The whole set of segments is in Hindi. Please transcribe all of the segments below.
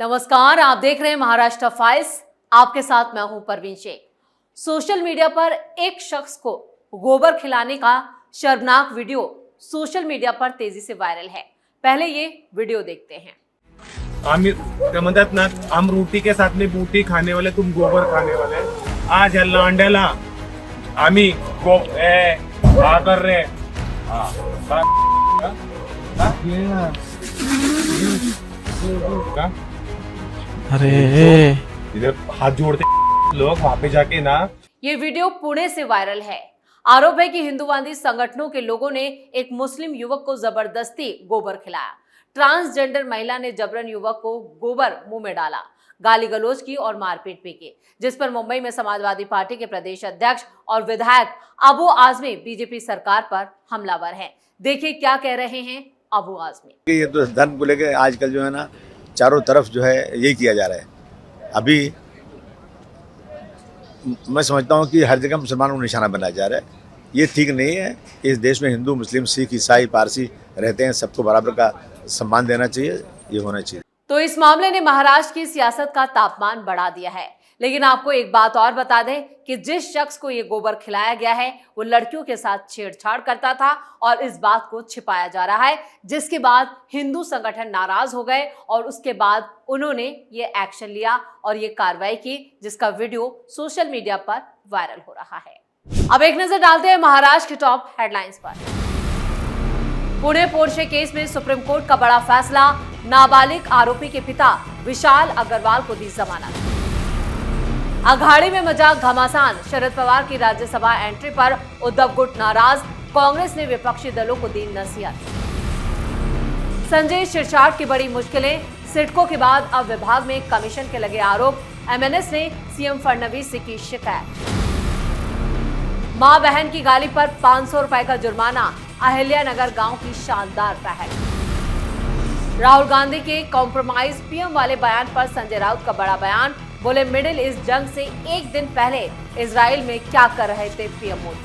नमस्कार, आप देख रहे हैं महाराष्ट्र फाइल्स। आपके साथ मैं हूं परवीन शेख। सोशल मीडिया पर एक शख्स को गोबर खिलाने का शर्मनाक वीडियो सोशल मीडिया पर तेजी से वायरल है। पहले ये वीडियो देखते हैं। ते म्हणतात ना, हम रोटी के साथ में बूटी खाने वाले, तुम गोबर खाने वाले। आज या लांड्याला आम्ही कर रहे अरे इधर हाथ जोड़ते लोग वहां पे जाके ना। ये वीडियो पुणे से वायरल है। आरोप है कि हिंदूवादी संगठनों के लोगों ने एक मुस्लिम युवक को जबरदस्ती गोबर खिलाया। ट्रांसजेंडर महिला ने जबरन युवक को गोबर मुंह में डाला, गाली गलौज की और मारपीट भी की, जिस पर मुंबई में समाजवादी पार्टी के प्रदेश अध्यक्ष और विधायक अबू आजमी बीजेपी सरकार पर हमलावर हैं। देखिए क्या कह रहे हैं अबू आजमी। ये तो धर्म को लेकर आजकल जो है ना, चारों तरफ जो है यही किया जा रहा है। अभी मैं समझता हूँ कि हर जगह मुसलमानों को निशाना बनाया जा रहा है। ये ठीक नहीं है। इस देश में हिंदू, मुस्लिम, सिख, ईसाई, पारसी रहते हैं, सबको बराबर का सम्मान देना चाहिए, ये होना चाहिए। तो इस मामले ने महाराष्ट्र की सियासत का तापमान बढ़ा दिया है। लेकिन आपको एक बात और बता दें कि जिस शख्स को ये गोबर खिलाया गया है वो लड़कियों के साथ छेड़छाड़ करता था और इस बात को छिपाया जा रहा है, जिसके बाद हिंदू संगठन नाराज हो गए और उसके बाद उन्होंने ये एक्शन लिया और ये कार्रवाई की, जिसका वीडियो सोशल मीडिया पर वायरल हो रहा है। अब एक नजर डालते हैं महाराष्ट्र के टॉप हेडलाइंस पर। पुणे पोर्शे केस में सुप्रीम कोर्ट का बड़ा फैसला, नाबालिग आरोपी के पिता विशाल अग्रवाल को दी जमानत। अघाड़ी में मचा घमासान, शरद पवार की राज्यसभा एंट्री पर उद्धव गुट नाराज, कांग्रेस ने विपक्षी दलों को दी नसीहत। संजय शिरसाट की बड़ी मुश्किलें, सिडको के बाद अब विभाग में कमीशन के लगे आरोप, एमएनएस ने सीएम फडणवीस से की शिकायत। मां बहन की गाली पर 500 रुपए का जुर्माना, अहिल्यानगर गांव की शानदार पहल। राहुल गांधी के कॉम्प्रोमाइज पीएम वाले बयान पर संजय राउत का बड़ा बयान, बोले मिडिल ईस्ट जंग से एक दिन पहले इजराइल में क्या कर रहे थे पीएम मोदी।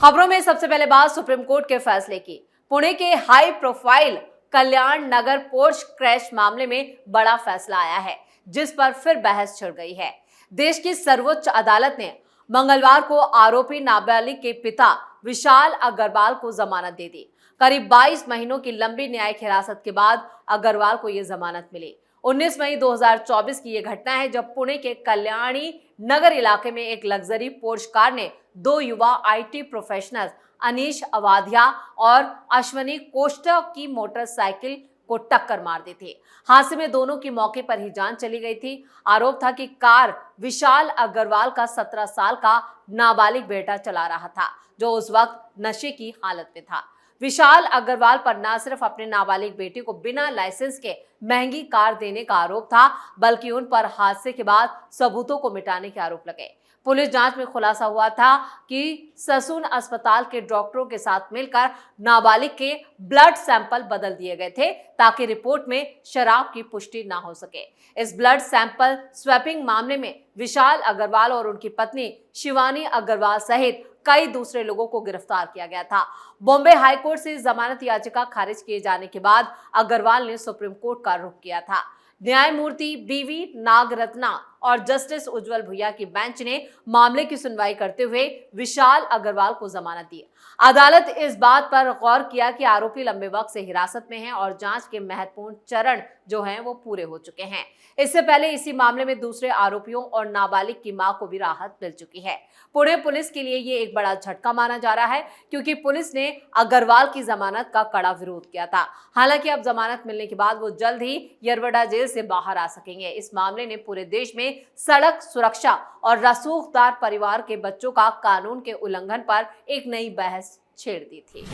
खबरों में सबसे पहले बात सुप्रीम कोर्ट के फैसले की। पुणे के हाई प्रोफाइल कल्याण नगर पोर्श क्रैश मामले में बड़ा फैसला आया है, जिस पर फिर बहस छिड़ गई है। देश की सर्वोच्च अदालत ने मंगलवार को आरोपी नाबालिग के पिता विशाल अग्रवाल को जमानत दे दी। करीब 22 महीनों की लंबी न्यायिक हिरासत के बाद अग्रवाल को यह जमानत मिली। 19 मई 2024 की यह घटना है जब पुणे के कल्याणी नगर इलाके में एक लग्जरी पोर्श कार ने दो युवा आईटी प्रोफेशनल्स अनीश अवाधिया और अश्वनी कोष्टक की मोटरसाइकिल को टक्कर मार दी थी। हादसे में दोनों की मौके पर ही जान चली गई थी। आरोप था कि कार विशाल अग्रवाल का 17 साल का नाबालिग बेटा चला रहा था, जो उस वक्त नशे की हालत में था। विशाल अग्रवाल पर न सिर्फ अपने नाबालिग बेटे को बिना लाइसेंस के महंगी कार देने का आरोप था, बल्कि उन पर हादसे के बाद सबूतों को मिटाने के आरोप लगे। पुलिस जांच में खुलासा हुआ था कि ससून अस्पताल के डॉक्टरों के साथ मिलकर नाबालिग के ब्लड सैंपल बदल दिए गए थे ताकि रिपोर्ट में शराब की पुष्टि ना हो सके। इस ब्लड सैंपल स्वैपिंग मामले में विशाल अग्रवाल और उनकी पत्नी शिवानी अग्रवाल सहित कई दूसरे लोगों को गिरफ्तार किया गया था। बॉम्बे हाईकोर्ट से जमानत याचिका खारिज किए जाने के बाद अग्रवाल ने सुप्रीम कोर्ट का रुख किया था। न्यायमूर्ति बीवी नागरत्ना और जस्टिस उज्जवल भुइया की बेंच ने मामले की सुनवाई करते हुए विशाल अग्रवाल को जमानत दी। अदालत इस बात पर गौर किया कि आरोपी लंबे वक्त से हिरासत में हैं और जांच के महत्वपूर्ण चरण जो हैं वो पूरे हो चुके हैं। इससे पहले इसी मामले में दूसरे आरोपियों और नाबालिग की मां को भी राहत मिल चुकी है। पुणे पुलिस के लिए ये एक बड़ा झटका माना जा रहा है, क्योंकि पुलिस ने अग्रवाल की जमानत का कड़ा विरोध किया था। हालांकि अब जमानत मिलने के बाद वो जल्द ही यरवडा जेल से बाहर आ सकेंगे। इस मामले ने पूरे देश में सड़क सुरक्षा और रसूखदार परिवार के बच्चों का कानून के उल्लंघन पर एक नई बहस छेड़ दी थी।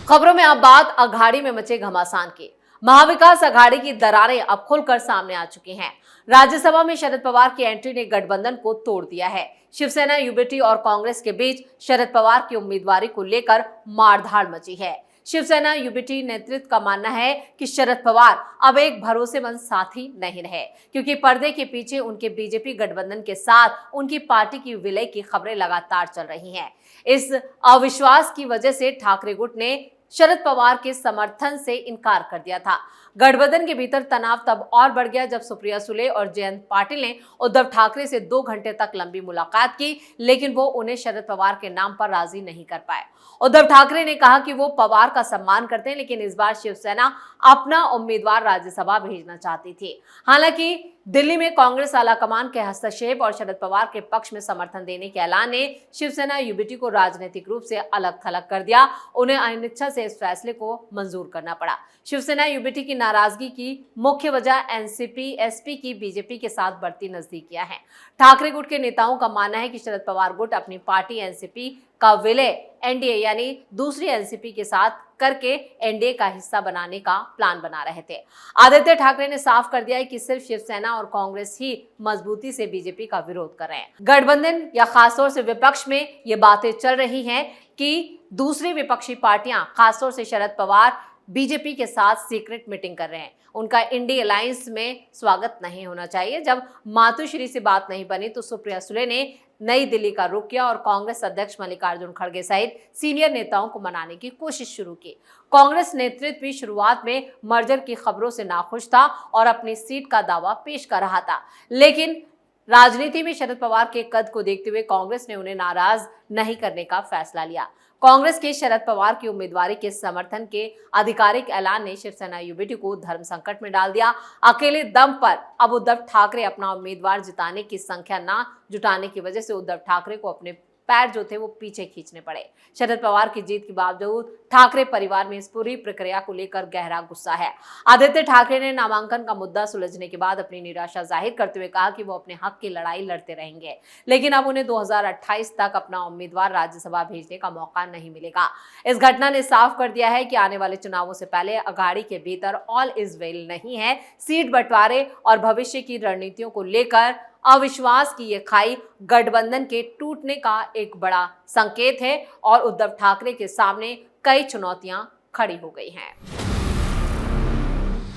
खबरों में अब बात अघाड़ी में मचे घमासान की। महाविकास अघाड़ी की दरारें अब खुलकर सामने आ चुकी हैं। राज्यसभा में शरद पवार की एंट्री ने गठबंधन को तोड़ दिया है। शिवसेना, यूबीटी और कांग्रेस के बीच शरद पवार की उम्मीदवारी को लेकर मारधाड़ मची है। शिवसेना यूबीटी नेतृत्व का मानना है कि शरद पवार अब एक भरोसेमंद साथी नहीं रहे, क्योंकि पर्दे के पीछे उनके बीजेपी गठबंधन के साथ उनकी पार्टी की विलय की खबरें लगातार चल रही हैं। इस अविश्वास की वजह से ठाकरे गुट ने शरद पवार के समर्थन से इनकार कर दिया था। गठबंधन के भीतर तनाव तब और बढ़ गया जब सुप्रिया सुले और जयंत पाटिल ने उद्धव ठाकरे से 2 घंटे तक लंबी मुलाकात की, लेकिन वो उन्हें शरद पवार के नाम पर राजी नहीं कर पाए। उद्धव ठाकरे ने कहा कि वो पवार का सम्मान करते हैं, लेकिन इस बार शिवसेना अपना उम्मीदवार राज्यसभा भेजना चाहती थी। हालांकि दिल्ली में कांग्रेस आलाकमान के हस्तक्षेप और शरद पवार के पक्ष में समर्थन देने के ऐलान ने शिवसेना यूबीटी को राजनीतिक रूप से अलग थलग कर दिया। उन्हें अनिच्छा से इस फैसले को मंजूर करना पड़ा। शिवसेना यूबीटी की नाराजगी की मुख्य वजह एनसीपी एसपी की बीजेपी के साथ बढ़ती नजदीकियां हैं। ठाकरे गुट के नेताओं का मानना है कि शरद पवार गुट अपनी पार्टी एनसीपी का विलय एनडीए यानी दूसरी एनसीपी के साथ करके एनडीए का हिस्सा बनाने का प्लान बना रहे थे। आदित्य ठाकरे ने साफ कर दिया है कि सिर्फ शिवसेना और कांग्रेस ही मजबूती से बीजेपी का विरोध कर रहे हैं। गठबंधन या खासतौर से विपक्ष में ये बातें चल रही हैं कि दूसरी विपक्षी पार्टियां, खासतौर से शरद पवार, बीजेपी के साथ सीक्रेट मीटिंग कर रहे हैं। उनका इंडी अलायंस में स्वागत नहीं होना चाहिए। जब मातोश्री से बात नहीं बनी तो सुप्रिया सुले ने नई दिल्ली का रुख किया और कांग्रेस अध्यक्ष मल्लिकार्जुन खड़गे सहित सीनियर नेताओं को मनाने की कोशिश शुरू की। कांग्रेस नेतृत्व भी शुरुआत में मर्जर की खबरों से नाखुश था और अपनी सीट का दावा पेश कर रहा था, लेकिन राजनीति में शरद पवार के कद को देखते हुए कांग्रेस ने उन्हें नाराज नहीं करने का फैसला लिया। कांग्रेस के शरद पवार की उम्मीदवारी के समर्थन के आधिकारिक ऐलान ने शिवसेना यूबीटी को धर्म संकट में डाल दिया। अकेले दम पर अब उद्धव ठाकरे अपना उम्मीदवार जिताने की संख्या ना जुटाने की वजह से उद्धव ठाकरे को अपने पैर जो थे वो पीछे खींचने पड़े। शरद पवार की जीत के बावजूद ठाकरे परिवार में इस पूरी प्रक्रिया को लेकर गहरा गुस्सा है। आदित्य ठाकरे ने नामांकन का मुद्दा सुलझने के बाद अपनी निराशा जाहिर करते हुए कहा कि वो अपने हक की लड़ाई लड़ते रहेंगे, लेकिन अब उन्हें 2028 तक अपना उम्मीदवार राज्यसभा भेजने का मौका नहीं मिलेगा। इस घटना ने साफ कर दिया है कि आने वाले चुनावों से पहले अघाड़ी के भीतर ऑल इज वेल नहीं है। सीट बंटवारे और भविष्य की रणनीतियों को लेकर अविश्वास की ये खाई गठबंधन के टूटने का एक बड़ा संकेत है और उद्धव ठाकरे के सामने कई चुनौतियां खड़ी हो गई हैं।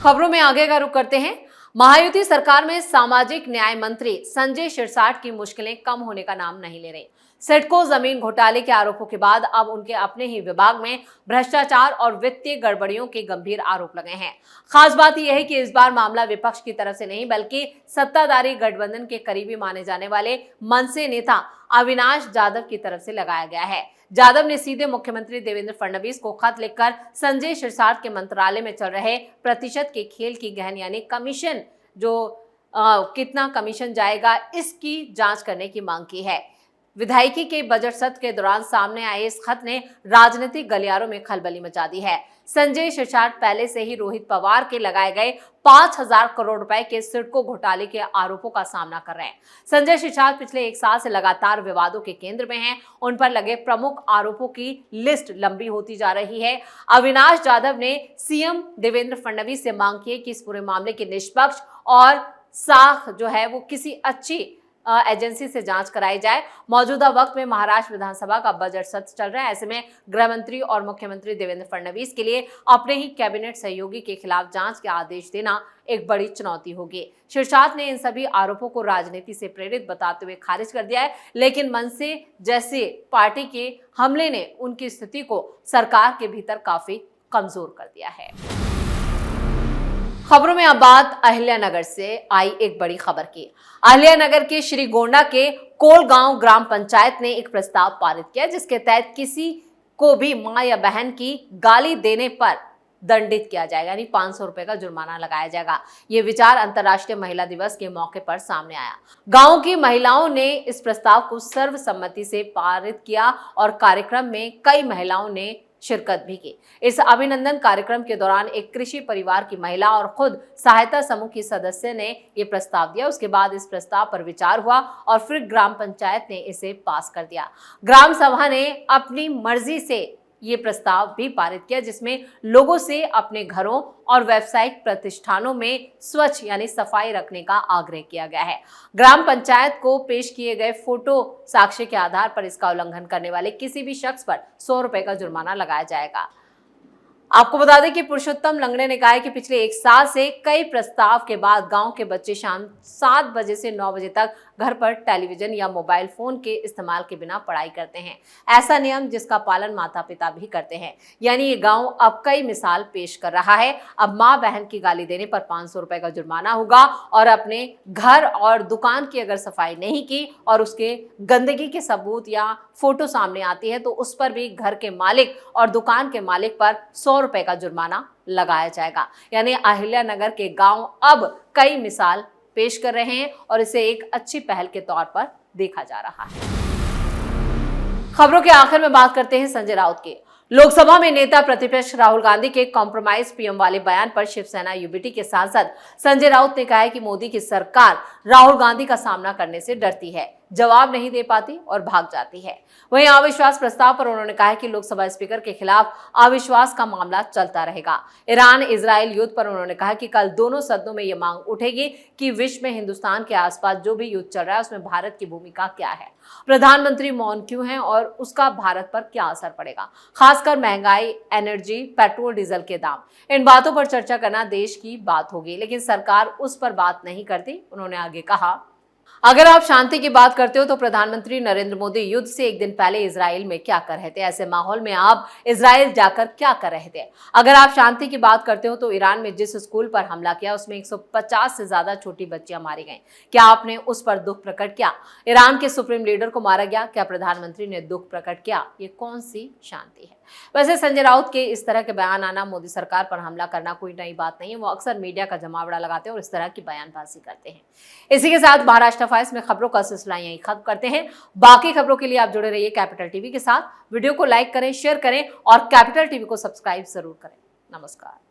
खबरों में आगे का रुख करते हैं। महायुति सरकार में सामाजिक न्याय मंत्री संजय शिरसाट की मुश्किलें कम होने का नाम नहीं ले रही। सिडको जमीन घोटाले के आरोपों के बाद अब उनके अपने ही विभाग में भ्रष्टाचार और वित्तीय गड़बड़ियों के गंभीर आरोप लगे हैं। खास बात यह है कि इस बार मामला विपक्ष की तरफ से नहीं बल्कि सत्ताधारी गठबंधन के करीबी माने जाने वाले मनसे नेता अविनाश जाधव की तरफ से लगाया गया है। जाधव ने सीधे मुख्यमंत्री देवेंद्र फडणवीस को खत लिखकर संजय शिरसाट के मंत्रालय में चल रहे प्रतिशत के खेल की गहन यानी कमीशन कितना कमीशन जाएगा इसकी जांच करने की मांग की है। विधायिकी के बजट सत्र के दौरान सामने आए इस खत ने राजनीतिक गलियारों में खलबली मचा दी है। संजय शिरसाट पहले से ही रोहित पवार के लगाए गए 5,000 करोड़ रुपए के सिडको घोटाले के आरोपों का सामना कर रहे हैं। संजय शिरसाट पिछले 1 साल से लगातार विवादों के केंद्र में हैं। उन पर लगे प्रमुख आरोपों की लिस्ट लंबी होती जा रही है। अविनाश जाधव ने सीएम देवेंद्र फडणवीस से मांग की कि इस पूरे मामले की निष्पक्ष और साख जो है वो किसी अच्छी एजेंसी से जांच कराई जाए। मौजूदा वक्त में महाराष्ट्र विधानसभा का बजट सत्र चल रहा है। ऐसे में गृह मंत्री और मुख्यमंत्री देवेंद्र फडणवीस के लिए अपने ही कैबिनेट सहयोगी के खिलाफ जांच के आदेश देना एक बड़ी चुनौती होगी। शिरसाट ने इन सभी आरोपों को राजनीति से प्रेरित बताते हुए खारिज कर दिया है, लेकिन मनसे जैसे पार्टी के हमले ने उनकी स्थिति को सरकार के भीतर काफी कमजोर कर दिया है। खबरों में अब बात अहिल्यानगर से आई एक बड़ी खबर की। अहिल्यानगर के श्रीगोंडा के कोलगांव ग्राम पंचायत ने एक प्रस्ताव पारित किया जिसके तहत किसी को भी मां या बहन की गाली देने पर दंडित किया जाएगा, यानी 500 रुपए का जुर्माना लगाया जाएगा। ये विचार अंतर्राष्ट्रीय महिला दिवस के मौके पर सामने आया। गांव की महिलाओं ने इस प्रस्ताव को सर्वसम्मति से पारित किया और कार्यक्रम में कई महिलाओं ने शिरकत भी की। इस अभिनंदन कार्यक्रम के दौरान एक कृषि परिवार की महिला और खुद सहायता समूह की सदस्य ने ये प्रस्ताव दिया। उसके बाद इस प्रस्ताव पर विचार हुआ और फिर ग्राम पंचायत ने इसे पास कर दिया। ग्राम सभा ने अपनी मर्जी से ये प्रस्ताव भी पारित किया जिसमें लोगों से अपने घरों और व्यावसायिक प्रतिष्ठानों में स्वच्छ यानी सफाई रखने का आग्रह किया गया है। ग्राम पंचायत को पेश किए गए फोटो साक्ष्य के आधार पर इसका उल्लंघन करने वाले किसी भी शख्स पर 100 रुपए का जुर्माना लगाया जाएगा। आपको बता दें कि पुरुषोत्तम लंगड़े ने कहा है कि पिछले 1 साल से कई प्रस्ताव के बाद गांव के बच्चे शाम 7 बजे से 9 बजे तक घर पर टेलीविजन या मोबाइल फोन के इस्तेमाल के बिना पढ़ाई करते हैं। ऐसा नियम जिसका पालन माता पिता भी करते हैं। यानी ये गांव अब कई मिसाल पेश कर रहा है। अब माँ बहन की गाली देने पर 500 रुपए का जुर्माना होगा और अपने घर और दुकान की अगर सफाई नहीं की और उसके गंदगी के सबूत या फोटो सामने आती है तो उस पर भी घर के मालिक और दुकान के मालिक पर 100 रुपए का जुर्माना लगाया जाएगा। यानी अहिल्यानगर के गांव अब कई मिसाल पेश कर रहे हैं और इसे एक अच्छी पहल के तौर पर देखा जा रहा है। खबरों के आखिर में बात करते हैं संजय राउत की। लोकसभा में नेता प्रतिपक्ष राहुल गांधी के कॉम्प्रोमाइज पीएम वाले बयान पर शिवसेना यूबीटी के सांसद संजय राउत ने कहा है कि मोदी की सरकार राहुल गांधी का सामना करने से डरती है, जवाब नहीं दे पाती और भाग जाती है। वहीं अविश्वास प्रस्ताव पर उन्होंने कहा है कि लोकसभा स्पीकर के खिलाफ अविश्वास का मामला चलता रहेगा। ईरान इजराइल युद्ध पर उन्होंने कहा कि कल दोनों सदनों में यह मांग उठेगी कि विश्व में हिंदुस्तान के आसपास जो भी युद्ध चल रहा है उसमें भारत की भूमिका क्या है, प्रधानमंत्री मौन क्यों है और उसका भारत पर क्या असर पड़ेगा, खासकर महंगाई, एनर्जी, पेट्रोल डीजल के दाम। इन बातों पर चर्चा करना देश की बात होगी, लेकिन सरकार उस पर बात नहीं करती। उन्होंने आगे कहा, अगर आप शांति की बात करते हो तो प्रधानमंत्री नरेंद्र मोदी युद्ध से एक दिन पहले इजराइल में क्या कर रहे थे? ऐसे माहौल में आप इजराइल जाकर क्या कर रहे थे? अगर आप शांति की बात करते हो तो ईरान में जिस स्कूल पर हमला किया उसमें 150 से ज्यादा छोटी बच्चियां मारी गईं, क्या आपने उस पर दुख प्रकट किया? ईरान के सुप्रीम लीडर को मारा गया, क्या प्रधानमंत्री ने दुख प्रकट किया? ये कौन सी शांति है? वैसे संजय राउत के इस तरह के बयान आना, मोदी सरकार पर हमला करना कोई नई बात नहीं है। वो अक्सर मीडिया का जमावड़ा लगाते हैं और इस तरह की बयानबाजी करते हैं। इसी के साथ महाराष्ट्र फाइल्स में खबरों का सिलसिला यहीं खत्म करते हैं। बाकी खबरों के लिए आप जुड़े रहिए कैपिटल टीवी के साथ। वीडियो को लाइक करें, शेयर करें और कैपिटल टीवी को सब्सक्राइब जरूर करें। नमस्कार।